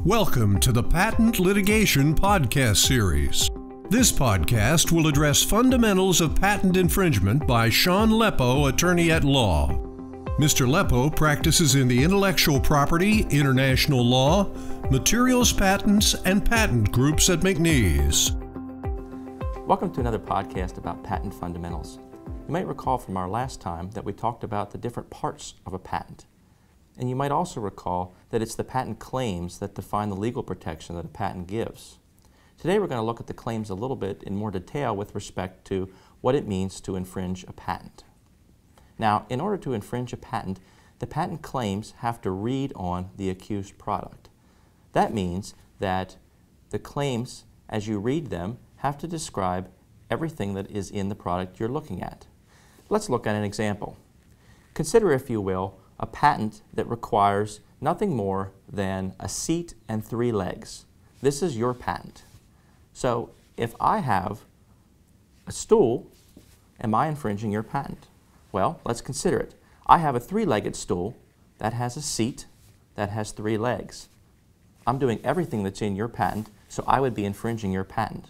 Welcome to the Patent Litigation Podcast Series. This podcast will address fundamentals of patent infringement by Shawn Leppo, attorney at law. Mr. Leppo practices in the intellectual property, international law, materials patents, and patent groups at McNees. Welcome to another podcast about patent fundamentals. You might recall from our last time that we talked about the different parts of a patent. And you might also recall that it's the patent claims that define the legal protection that a patent gives. Today we're going to look at the claims a little bit in more detail with respect to what it means to infringe a patent. Now, in order to infringe a patent, the patent claims have to read on the accused product. That means that the claims, as you read them, have to describe everything that is in the product you're looking at. Let's look at an example. Consider, if you will, a patent that requires nothing more than a seat and 3 legs. This is your patent. So if I have a stool, am I infringing your patent? Well, let's consider it. I have a 3-legged stool that has a seat that has 3 legs. I'm doing everything that's in your patent, so I would be infringing your patent.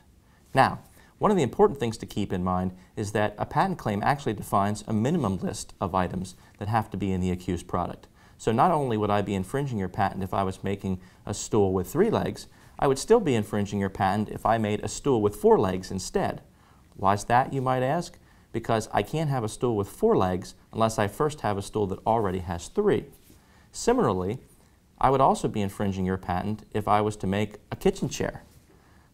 Now, one of the important things to keep in mind is that a patent claim actually defines a minimum list of items that have to be in the accused product. So not only would I be infringing your patent if I was making a stool with 3 legs, I would still be infringing your patent if I made a stool with 4 legs instead. Why is that, you might ask? Because I can't have a stool with 4 legs unless I first have a stool that already has 3. Similarly, I would also be infringing your patent if I was to make a kitchen chair.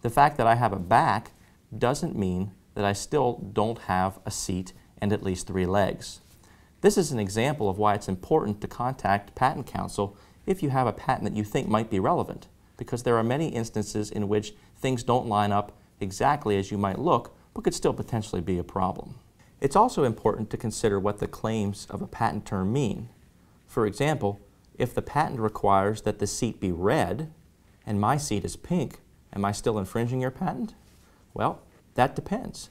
The fact that I have a back doesn't mean that I still don't have a seat and at least 3 legs. This is an example of why it's important to contact patent counsel if you have a patent that you think might be relevant, because there are many instances in which things don't line up exactly as you might look, but could still potentially be a problem. It's also important to consider what the claims of a patent term mean. For example, if the patent requires that the seat be red and my seat is pink, am I still infringing your patent? Well, that depends.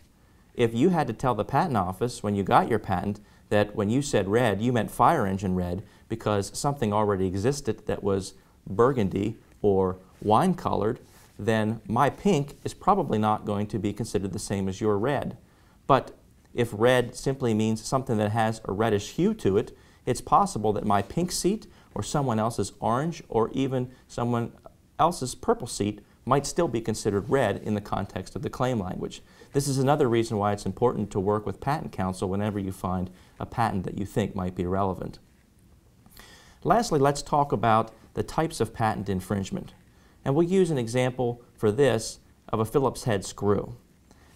If you had to tell the patent office when you got your patent that when you said red, you meant fire engine red because something already existed that was burgundy or wine colored, then my pink is probably not going to be considered the same as your red. But if red simply means something that has a reddish hue to it, it's possible that my pink seat or someone else's orange or even someone else's purple seat might still be considered red in the context of the claim language. This is another reason why it's important to work with patent counsel whenever you find a patent that you think might be relevant. Lastly, let's talk about the types of patent infringement. And we'll use an example for this of a Phillips head screw.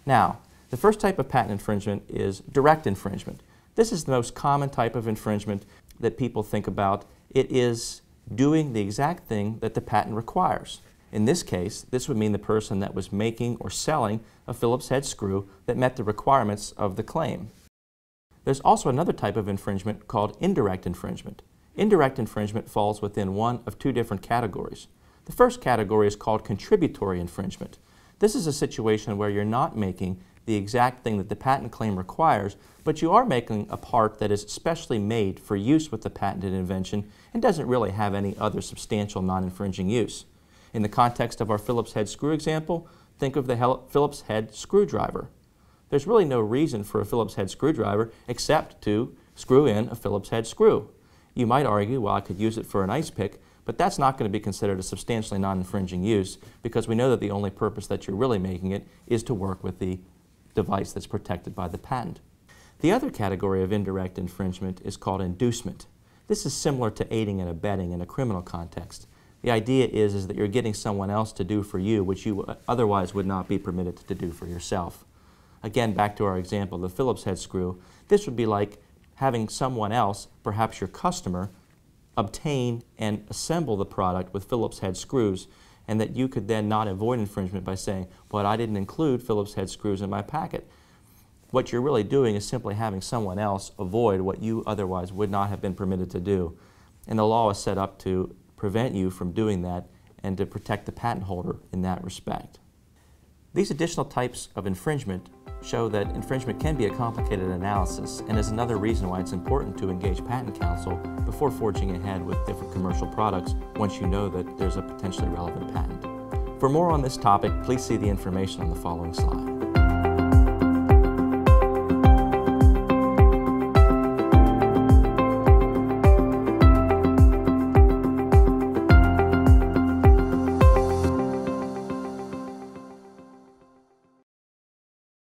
Now, the first type of patent infringement is direct infringement. This is the most common type of infringement that people think about. It is doing the exact thing that the patent requires. In this case, this would mean the person that was making or selling a Phillips head screw that met the requirements of the claim. There's also another type of infringement called indirect infringement. Indirect infringement falls within one of 2 different categories. The first category is called contributory infringement. This is a situation where you're not making the exact thing that the patent claim requires, but you are making a part that is specially made for use with the patented invention and doesn't really have any other substantial non-infringing use. In the context of our Phillips head screw example, think of the Phillips head screwdriver. There's really no reason for a Phillips head screwdriver except to screw in a Phillips head screw. You might argue, well, I could use it for an ice pick, but that's not going to be considered a substantially non-infringing use because we know that the only purpose that you're really making it is to work with the device that's protected by the patent. The other category of indirect infringement is called inducement. This is similar to aiding and abetting in a criminal context. The idea is that you're getting someone else to do for you which you otherwise would not be permitted to do for yourself. Again, back to our example, the Phillips head screw, this would be like having someone else, perhaps your customer, obtain and assemble the product with Phillips head screws, and that you could then not avoid infringement by saying, but I didn't include Phillips head screws in my packet. What you're really doing is simply having someone else avoid what you otherwise would not have been permitted to do. And the law is set up to prevent you from doing that and to protect the patent holder in that respect. These additional types of infringement show that infringement can be a complicated analysis and is another reason why it's important to engage patent counsel before forging ahead with different commercial products once you know that there's a potentially relevant patent. For more on this topic, please see the information on the following slide.